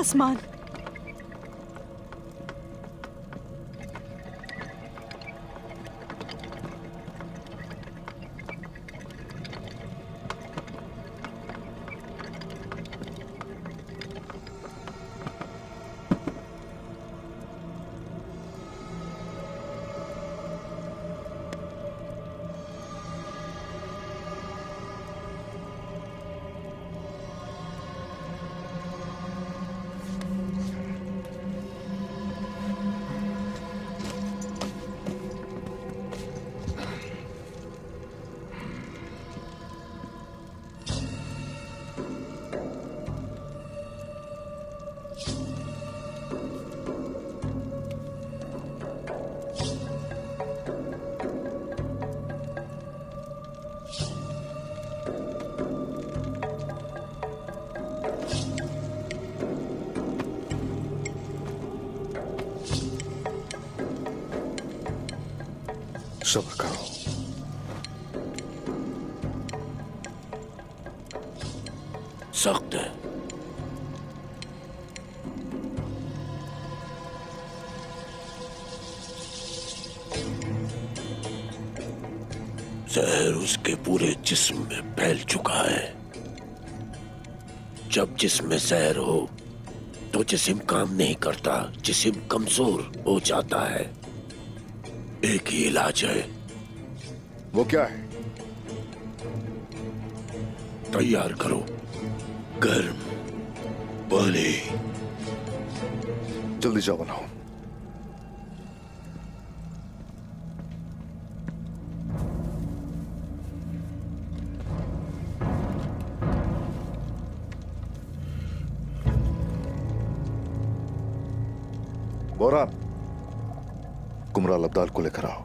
उस्मान। सब्र करो। सख्त है। जहर उसके पूरे जिस्म में फैल चुका है। जब जिस्म में जहर हो तो जिस्म काम नहीं करता, जिस्म कमजोर हो जाता है। एक ही इलाज है। वो क्या है? तैयार करो गर्म पानी। जल्दी जाओ बनाओ। बोरान, कुमराल अब्दाल को लेकर आओ।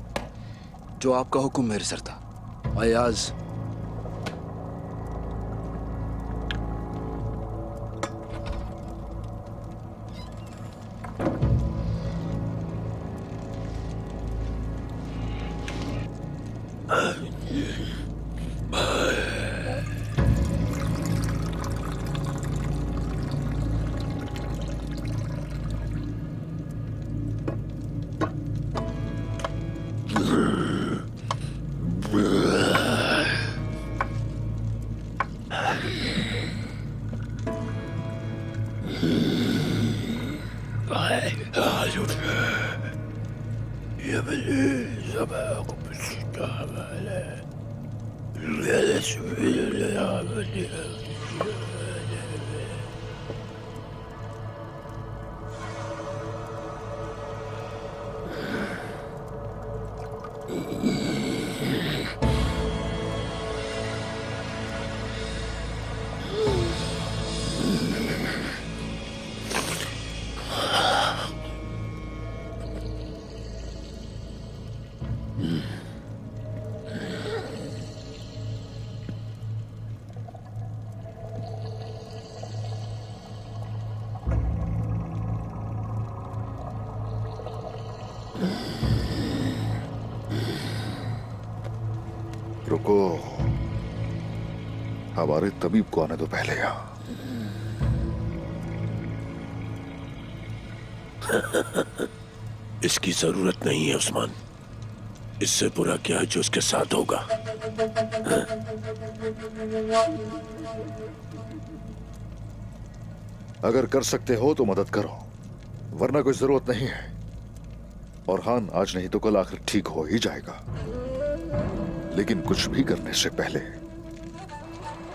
जो आपका हुक्म मेरे सरदार। अयाज। रुको, हमारे तबीब को आने दो पहले यहां। इसकी जरूरत नहीं है उस्मान। इससे बुरा क्या है जो उसके साथ होगा। अगर कर सकते हो तो मदद करो, वरना कोई जरूरत नहीं है। और हान आज नहीं तो कल आखिर ठीक हो ही जाएगा। लेकिन कुछ भी करने से पहले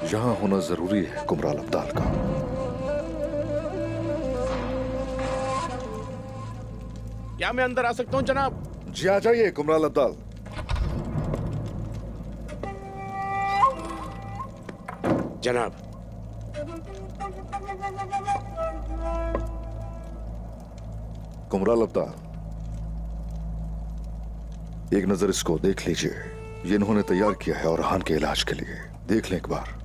यहां होना जरूरी है कुमराल अब्दाल का। क्या मैं अंदर आ सकता हूं जनाब? जी आ जाइए कुमराल अब्दाल। जनाब, कुमराल अब्दाल, एक नजर इसको देख लीजिए। ये इन्होंने तैयार किया है और हान के इलाज के लिए। देख लें एक बार।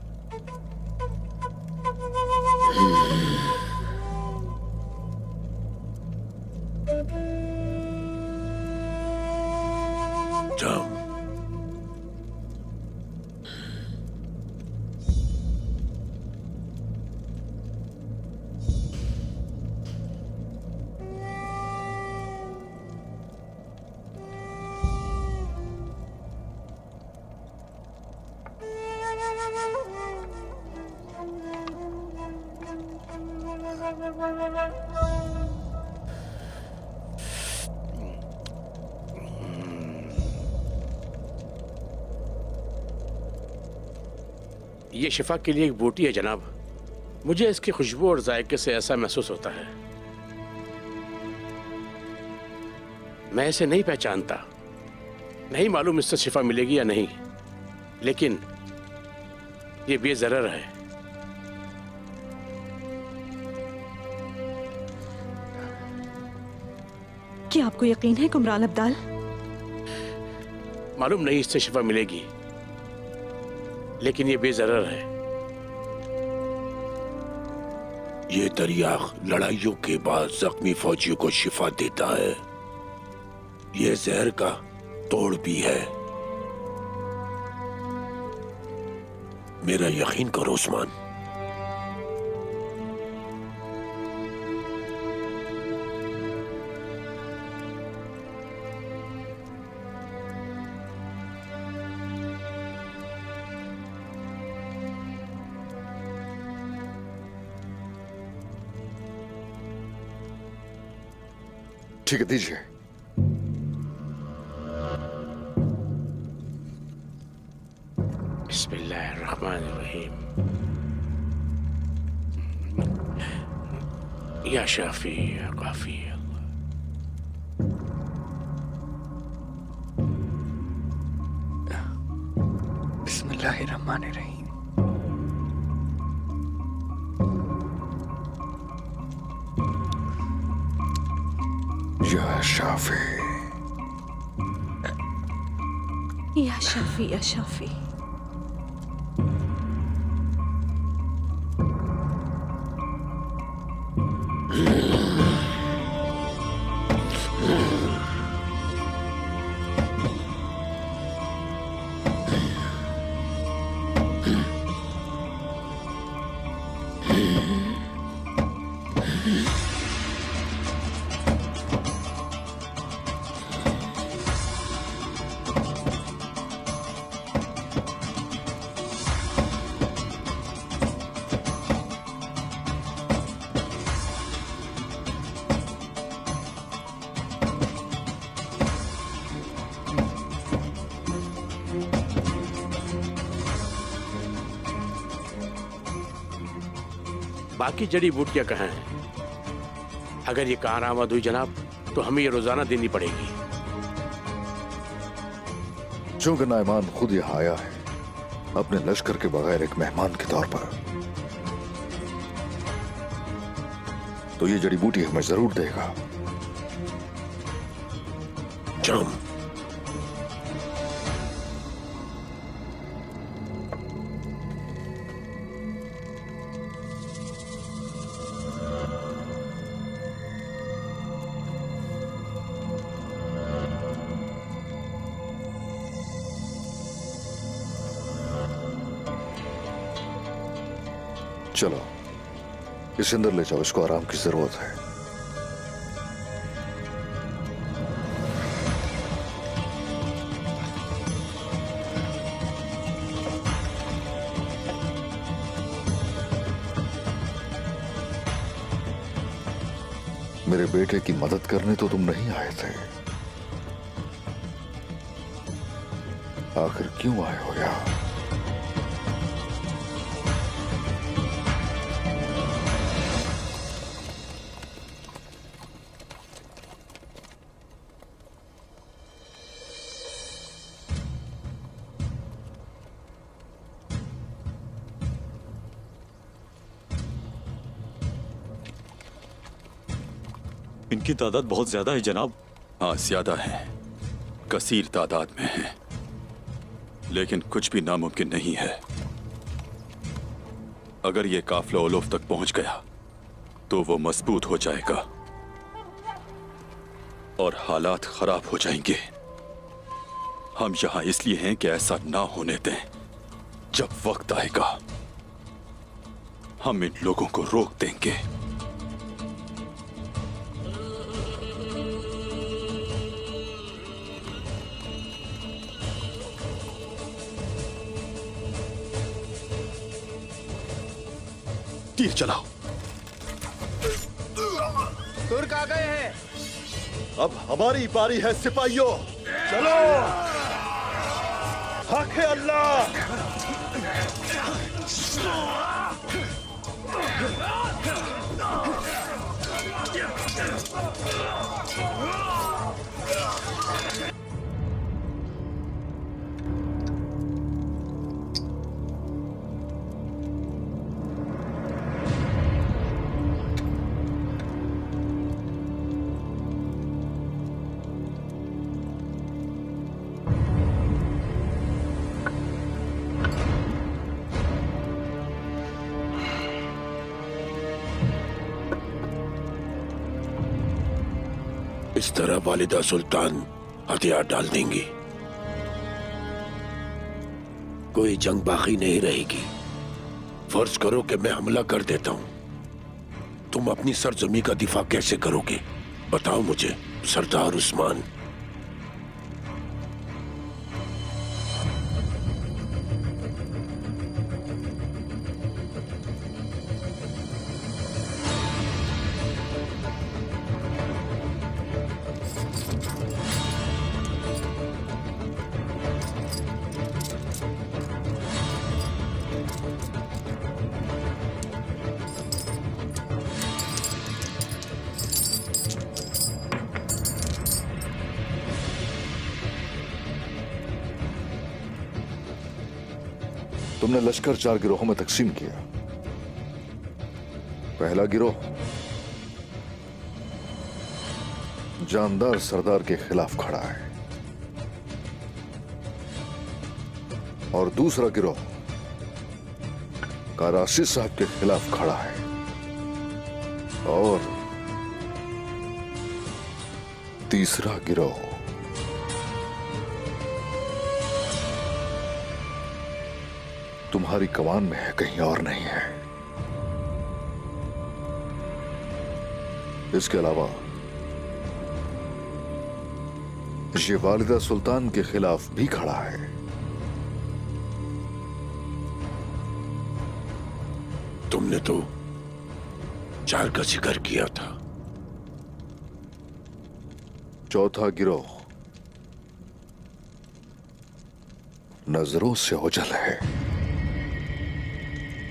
जाओ। ये शिफा के लिए एक बूटी है जनाब। मुझे इसकी खुशबू और जायके से ऐसा महसूस होता है, मैं इसे नहीं पहचानता। नहीं मालूम इससे शिफा मिलेगी या नहीं, लेकिन ये बेज़रर है। क्या आपको यकीन है कुमरान अब्दाल? मालूम नहीं इससे शिफा मिलेगी, लेकिन ये बेज़रर है। ये दरिया लड़ाइयों के बाद जख्मी फौजियों को शिफा देता है। ये जहर का तोड़ भी है। मेरा यकीन करो उस्मान। ठीक है, दीजिए। बिस्मिल्लाहिर्रहमानिर्रहीम। या शाफी या काफी बिस्मिल्लाहिर्रहमानिर्रहीम। या शाफी, या शाफी या शाफी। बाकी जड़ी बूटियां कहाँ हैं? अगर ये कारआमद हुई जनाब, तो हमें ये रोजाना देनी पड़ेगी। चूंकि नाइमान खुद यहाँ आया है अपने लश्कर के बगैर एक मेहमान के तौर पर, तो ये जड़ी बूटी हमें जरूर देगा। जाम। चलो इसे अंदर ले जाओ, इसको आराम की जरूरत है। मेरे बेटे की मदद करने तो तुम नहीं आए थे, आखिर क्यों आए हो यहाँ? इनकी तादाद बहुत ज्यादा है जनाब। हाँ ज्यादा है, कसीर तादाद में है, लेकिन कुछ भी नामुमकिन नहीं है। अगर ये काफिला उलूफ तक पहुंच गया तो वो मजबूत हो जाएगा और हालात खराब हो जाएंगे। हम यहां इसलिए हैं कि ऐसा ना होने दें। जब वक्त आएगा हम इन लोगों को रोक देंगे। तीर चलाओ। तुर्क आ गए हैं। अब हमारी बारी है सिपाहियों, चलो। हक है अल्लाह। इस तरह वालिदा सुल्तान हथियार डाल देंगी, कोई जंग बाकी नहीं रहेगी। फर्ज करो कि मैं हमला कर देता हूं, तुम अपनी सरजमी का दिफा कैसे करोगे? बताओ मुझे सरदार उस्मान। तुमने लश्कर 4 गिरोहों में तकसीम किया। पहला गिरोह जानदार सरदार के खिलाफ खड़ा है और दूसरा गिरोह कराची साहब के खिलाफ खड़ा है और तीसरा गिरोह तुम्हारी कमान में है, कहीं और नहीं है। इसके अलावा ये वालिदा सुल्तान के खिलाफ भी खड़ा है। तुमने तो 4 का जिक्र किया था। चौथा गिरोह नजरों से ओझल है।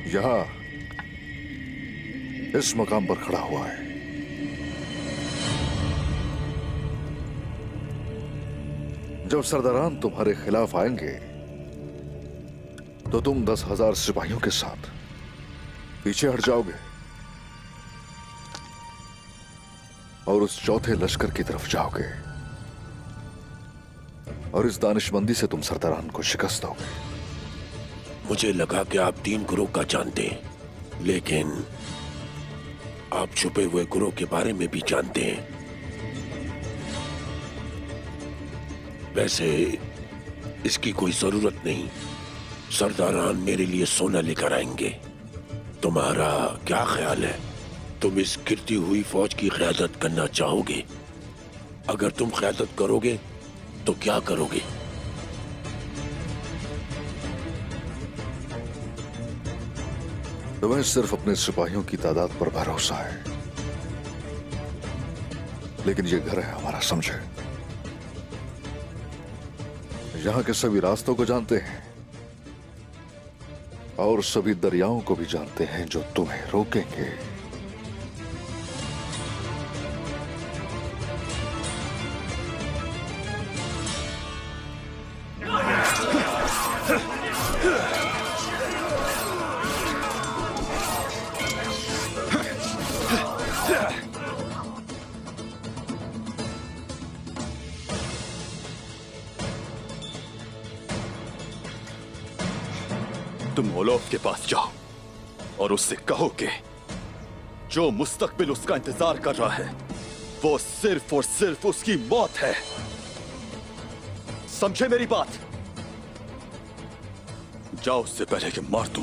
यहां इस मकाम पर खड़ा हुआ है। जब सरदारान तुम्हारे खिलाफ आएंगे तो तुम 10,000 सिपाहियों के साथ पीछे हट जाओगे और उस चौथे लश्कर की तरफ जाओगे और इस दानिशमंदी से तुम सरदारान को शिकस्त दोगे। मुझे लगा कि आप 3 गुरों का जानते हैं, लेकिन आप छुपे हुए गुरों के बारे में भी जानते हैं। वैसे इसकी कोई जरूरत नहीं, सरदारान मेरे लिए सोना लेकर आएंगे। तुम्हारा क्या ख्याल है? तुम इस गिरती हुई फौज की क़यादत करना चाहोगे? अगर तुम क़यादत करोगे तो क्या करोगे? तुम्हें सिर्फ अपने सिपाहियों की तादाद पर भरोसा है, लेकिन ये घर है हमारा, समझे? यहां के सभी रास्तों को जानते हैं और सभी दरियाओं को भी जानते हैं जो तुम्हें रोकेंगे। तुम ओलोफ के पास जाओ और उससे कहो कि जो मुस्तकबिल उसका इंतजार कर रहा है वो सिर्फ और सिर्फ उसकी मौत है। समझे मेरी बात? जाओ उससे पहले कि मार दूं।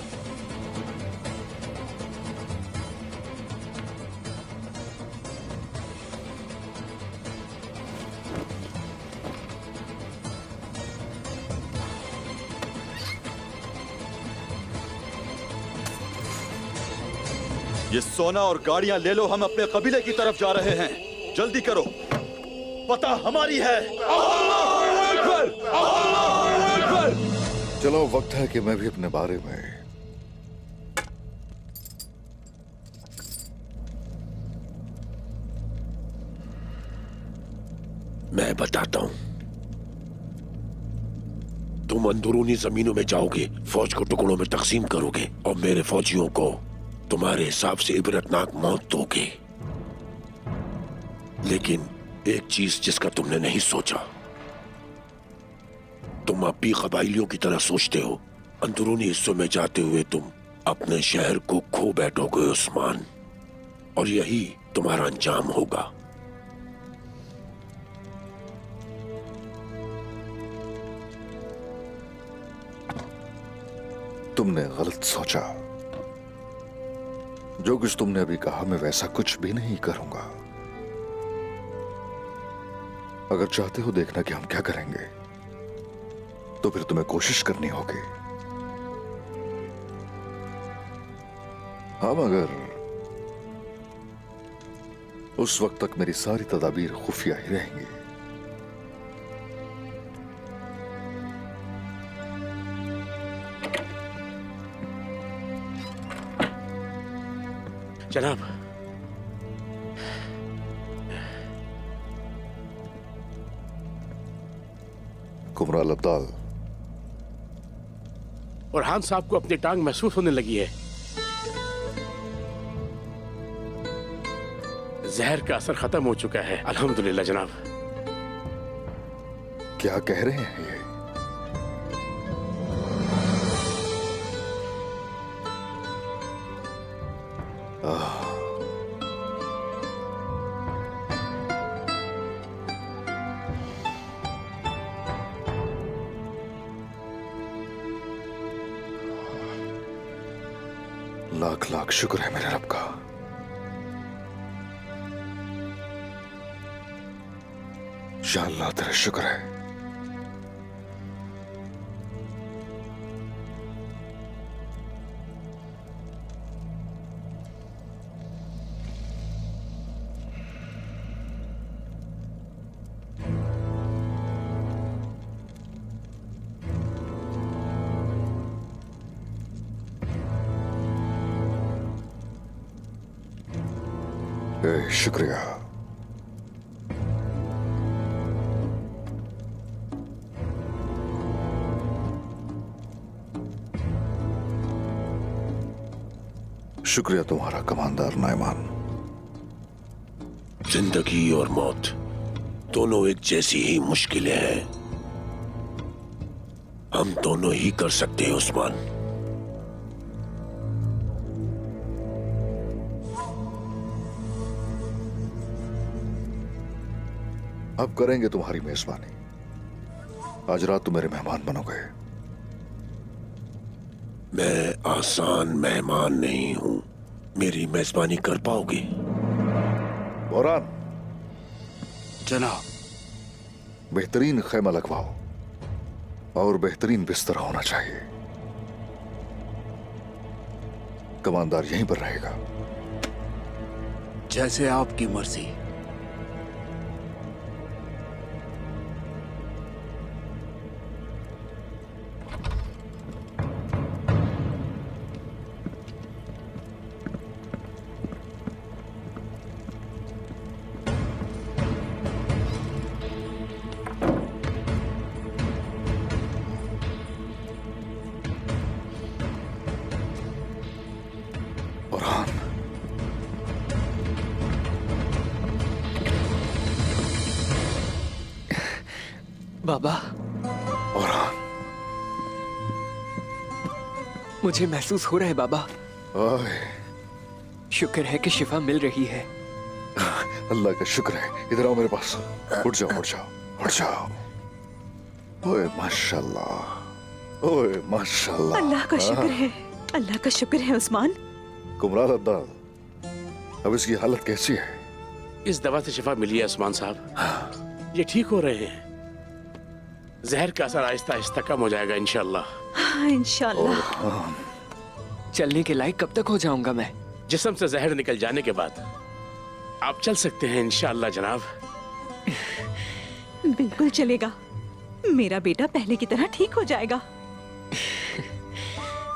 ये सोना और गाड़ियां ले लो, हम अपने कबीले की तरफ जा रहे हैं। जल्दी करो, पता हमारी है। चलो, वक्त है कि मैं भी अपने बारे में तुम अंदरूनी जमीनों में जाओगे, फौज को टुकड़ों में तकसीम करोगे और मेरे फौजियों को तुम्हारे हिसाब से इबरतनाक मौत दोगे। लेकिन एक चीज जिसका तुमने नहीं सोचा, तुम अब भी कबाइलियों की तरह सोचते हो। अंदरूनी हिस्सों में जाते हुए तुम अपने शहर को खो बैठोगे उस्मान, और यही तुम्हारा अंजाम होगा। तुमने गलत सोचा। जो कुछ तुमने अभी कहा मैं वैसा कुछ भी नहीं करूंगा। अगर चाहते हो देखना कि हम क्या करेंगे तो फिर तुम्हें कोशिश करनी होगी। हाँ, मगर उस वक्त तक मेरी सारी तदाबीर खुफिया ही रहेंगी। जनाब, कुमराल अब्दाल, और हान साहब को अपनी टांग महसूस होने लगी है। जहर का असर खत्म हो चुका है, अल्हम्दुलिल्लाह जनाब। क्या कह रहे हैं ये? लाख लाख शुक्र है मेरे रब का। या अल्लाह तेरा शुक्र है। शुक्रिया। शुक्रिया तुम्हारा कमांडर नाइमान। जिंदगी और मौत दोनों एक जैसी ही मुश्किलें हैं। हम दोनों ही कर सकते हैं उस्मान। अब करेंगे तुम्हारी मेजबानी। आज रात तुम मेरे मेहमान बनोगे। मैं आसान मेहमान नहीं हूं। मेरी मेजबानी कर पाओगे? बोरान, जनाब। बेहतरीन खैमा लगवाओ और बेहतरीन बिस्तर होना चाहिए। कमांडर यहीं पर रहेगा। जैसे आपकी मर्जी। बाबा, बोरान, मुझे महसूस हो रहा है बाबा। ओए, शुक्र है कि शिफा मिल रही है। अल्लाह का शुक्र है। इधर आओ मेरे पास। उठ जाओ, उठ जाओ, उठ जाओ। ओए माशाल्लाह, ओए माशाल्लाह। अल्लाह का शुक्र है, अल्लाह का शुक्र है उस्मान। कुमराल अब्दाल, अब इसकी हालत कैसी है? इस दवा से शिफा मिली है उस्मान साहब। ये ठीक हो रहे हैं। जहर का असर आहिस्ता आहिस्ता कम हो जाएगा इंशाल्लाह। हाँ, इंशाल्लाह। चलने के लायक कब तक हो जाऊंगा मैं? जिस्म से जहर निकल जाने के बाद आप चल सकते हैं इंशाल्लाह जनाब। बिल्कुल चलेगा। मेरा बेटा पहले की तरह ठीक हो जाएगा।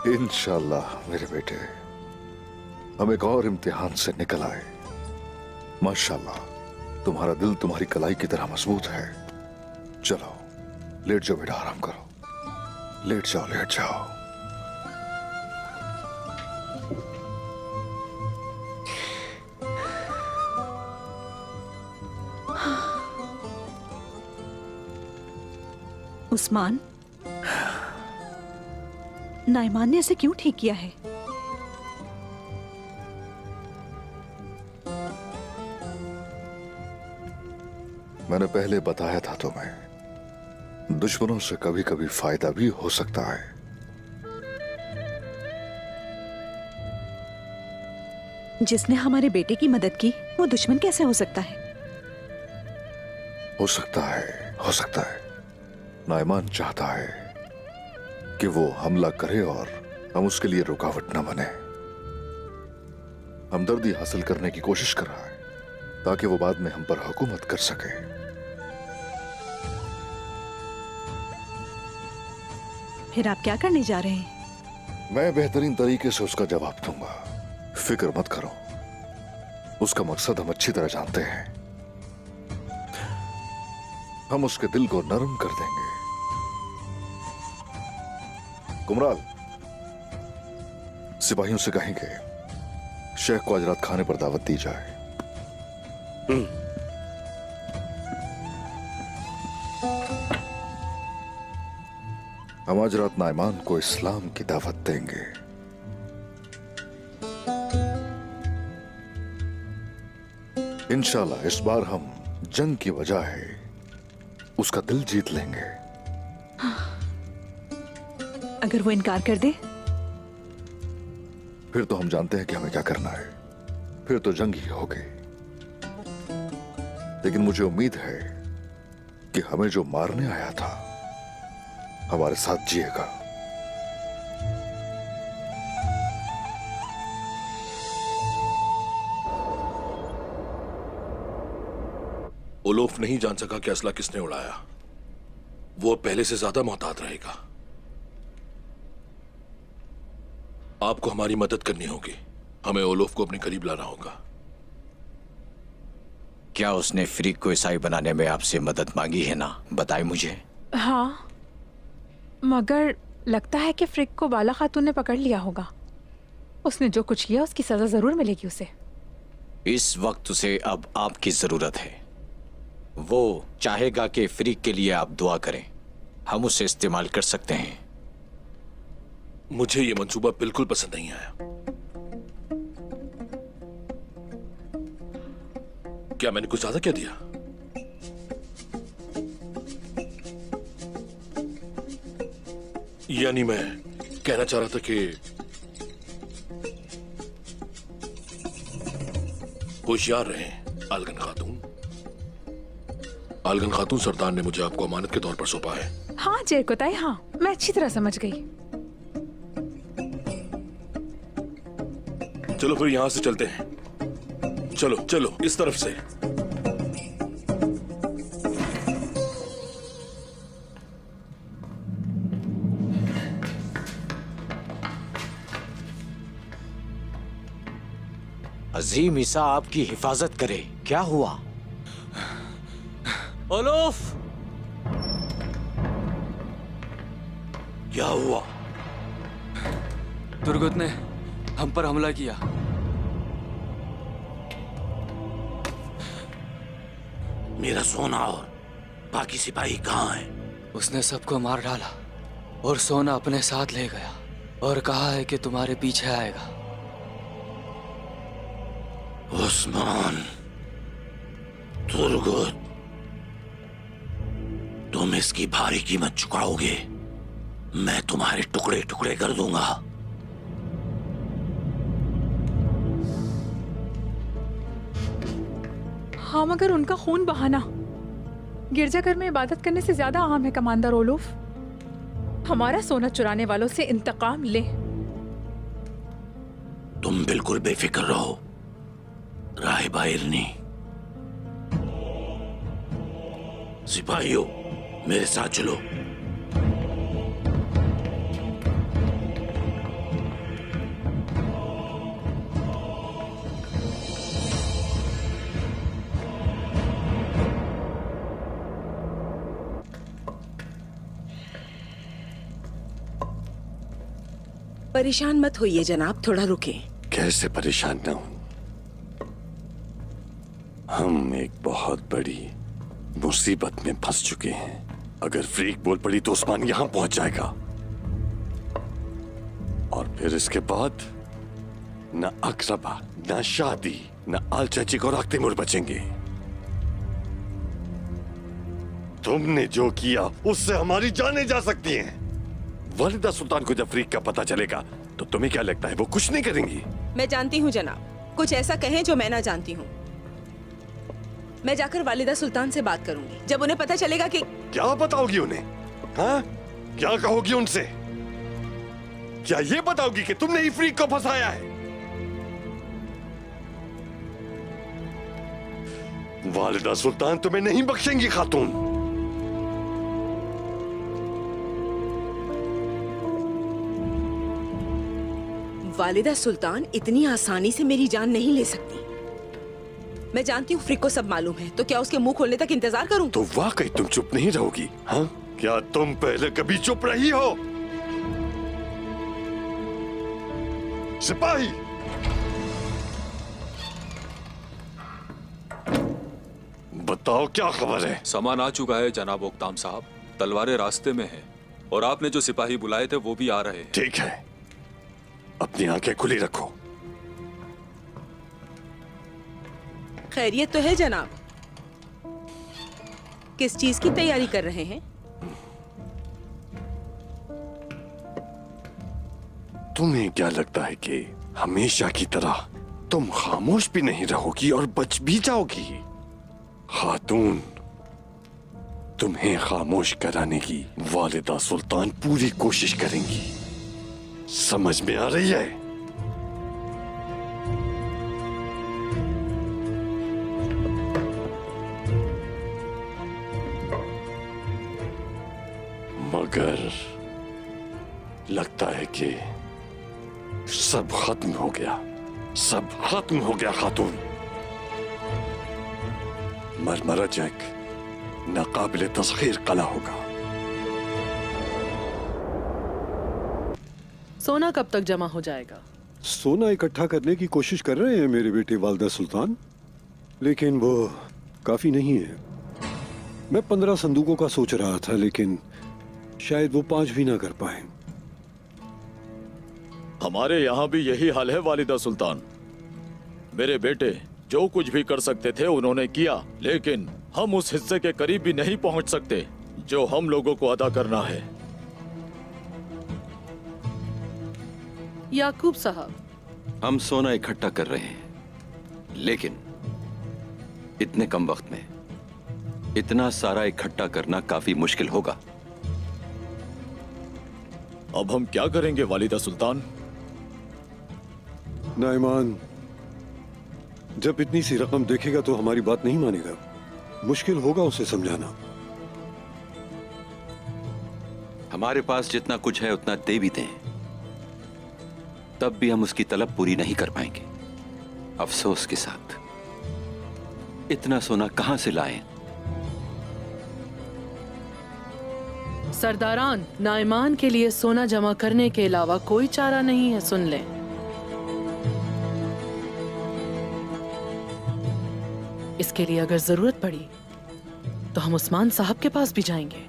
इंशाल्लाह मेरे बेटे, हम एक और इम्तिहान से निकल आए। माशाल्लाह, तुम्हारा दिल तुम्हारी कलाई की तरह मजबूत है। चलो लेट जाओ बेटा, आराम करो। लेट जाओ, लेट जाओ। उस्मान, नाइमान ने ऐसे क्यों ठीक किया है? मैंने पहले बताया था तुम्हें, दुश्मनों से कभी कभी फायदा भी हो सकता है। जिसने हमारे बेटे की मदद की वो दुश्मन कैसे हो सकता है? हो सकता है, हो सकता है। नाइमान चाहता है कि वो हमला करे और हम उसके लिए रुकावट न बने। हमदर्दी हासिल करने की कोशिश कर रहा है ताकि वो बाद में हम पर हुकूमत कर सके। फिर आप क्या करने जा रहे हैं? मैं बेहतरीन तरीके से उसका जवाब दूंगा, फिक्र मत करो। उसका मकसद हम अच्छी तरह जानते हैं। हम उसके दिल को नरम कर देंगे। कुमराल, सिपाहियों से कहेंगे शेख को आज रात खाने पर दावत दी जाए। हम आज रात नाइमान को इस्लाम की दावत देंगे। इंशाल्लाह इस बार हम जंग की बजाय उसका दिल जीत लेंगे। अगर वो इनकार कर दे? फिर तो हम जानते हैं कि हमें क्या करना है। फिर तो जंग ही होगी। लेकिन मुझे उम्मीद है कि हमें जो मारने आया था हमारे साथ जिएगा। ओलोफ नहीं जान सका कि असला किसने उड़ाया। वो पहले से ज्यादा मोहतात रहेगा। आपको हमारी मदद करनी होगी। हमें ओलोफ को अपने करीब लाना होगा। क्या उसने फ्रीक को ईसाई बनाने में आपसे मदद मांगी है ना? बताए मुझे। हाँ, मगर लगता है कि फ्रिक को बाला खातून ने पकड़ लिया होगा। उसने जो कुछ किया उसकी सजा जरूर मिलेगी उसे। इस वक्त उसे अब आपकी जरूरत है। वो चाहेगा कि फ्रीक के लिए आप दुआ करें। हम उसे इस्तेमाल कर सकते हैं। मुझे ये मंसूबा बिल्कुल पसंद नहीं आया। क्या मैंने कुछ ज्यादा कह दिया? यानी मैं कहना चाह रहा था कि होशियार रहें आलगन खातून। आलगन खातून, सरदार ने मुझे आपको अमानत के तौर पर सौंपा है। हाँ जेरकोताई, हाँ मैं अच्छी तरह समझ गई। चलो फिर यहां से चलते हैं। चलो चलो, इस तरफ से। अजीम ईसा आपकी हिफाजत करे। क्या हुआ? ओलोफ! क्या हुआ? तुर्गुत ने हम पर हमला किया। मेरा सोना और बाकी सिपाही कहाँ हैं? उसने सबको मार डाला और सोना अपने साथ ले गया और कहा है कि तुम्हारे पीछे आएगा। उस्मान, तुर्गुत, तुम इसकी भारी कीमत चुकाओगे। मैं तुम्हारे टुकड़े टुकड़े कर दूंगा। हाँ, मगर उनका खून बहाना गिरजाघर में इबादत करने से ज्यादा अहम है कमांडर ओलोफ। हमारा सोना चुराने वालों से इंतकाम ले। तुम बिल्कुल बेफिक्र रहो राहिबा इरनी। सिपाहियों, मेरे साथ चलो। परेशान मत होइए जनाब, थोड़ा रुके। कैसे परेशान ना हूं? हम एक बहुत बड़ी मुसीबत में फंस चुके हैं। अगर फ्रीक बोल पड़ी तो उस्मान यहां पहुंच जाएगा और फिर इसके बाद न अकरबा, न शादी, न आल चाची को रखते मुर बचेंगे। तुमने जो किया उससे हमारी जानें जा सकती हैं। वालिदा सुल्तान को जब फ्रीक का पता चलेगा तो तुम्हें क्या लगता है वो कुछ नहीं करेंगी? मैं जानती हूँ जनाब, कुछ ऐसा कहें जो मैं ना जानती हूँ। मैं जाकर वालिदा सुल्तान से बात करूंगी। जब उन्हें पता चलेगा कि क्या बताओगी उन्हें? हाँ? क्या कहोगी उनसे? क्या ये बताओगी कि तुमने ही फ्रीक को फंसाया है? वालिदा सुल्तान तुम्हें नहीं बख्शेंगी खातून। वालिदा सुल्तान इतनी आसानी से मेरी जान नहीं ले सकती। मैं जानती हूँ फ्रीक को सब मालूम है, तो क्या उसके मुंह खोलने तक इंतजार करूं? तो वाकई तुम चुप नहीं रहोगी? हाँ? क्या तुम पहले कभी चुप रही हो? सिपाही! बताओ क्या खबर है? सामान आ चुका है जनाब ओक्ताम साहब। तलवारें रास्ते में हैं और आपने जो सिपाही बुलाए थे वो भी आ रहे हैं। ठीक है, अपनी आंखें खुली रखो। खैरियत तो है जनाब? किस चीज की तैयारी कर रहे हैं? तुम्हें क्या लगता है कि हमेशा की तरह तुम खामोश भी नहीं रहोगी और बच भी जाओगी? खातून, तुम्हें खामोश कराने की वालिदा सुल्तान पूरी कोशिश करेंगी। समझ में आ रही है? मगर लगता है कि सब खत्म हो गया, सब खत्म हो गया खातून। मरमरा जैक नाकाबिले तस्खीर कला होगा। सोना कब तक जमा हो जाएगा? सोना इकट्ठा करने की कोशिश कर रहे हैं मेरे बेटे वालिदा सुल्तान, लेकिन वो काफी नहीं है। मैं 15 संदूकों का सोच रहा था, लेकिन शायद वो 5 भी ना कर पाए। हमारे यहाँ भी यही हाल है वालिदा सुल्तान। मेरे बेटे जो कुछ भी कर सकते थे उन्होंने किया, लेकिन हम उस हिस्से के करीब भी नहीं पहुंच सकते जो हम लोगों को अदा करना है। याकूब साहब, हम सोना इकट्ठा कर रहे हैं, लेकिन इतने कम वक्त में इतना सारा इकट्ठा करना काफी मुश्किल होगा। अब हम क्या करेंगे वालिदा सुल्तान? नाइमान जब इतनी सी रकम देखेगा तो हमारी बात नहीं मानेगा। मुश्किल होगा उसे समझाना। हमारे पास जितना कुछ है उतना दे भी दें, तब भी हम उसकी तलब पूरी नहीं कर पाएंगे। अफसोस के साथ इतना सोना कहां से लाएं? सरदारान, नाइमान के लिए सोना जमा करने के अलावा कोई चारा नहीं है, सुन लें। इसके लिए अगर जरूरत पड़ी तो हम उस्मान साहब के पास भी जाएंगे।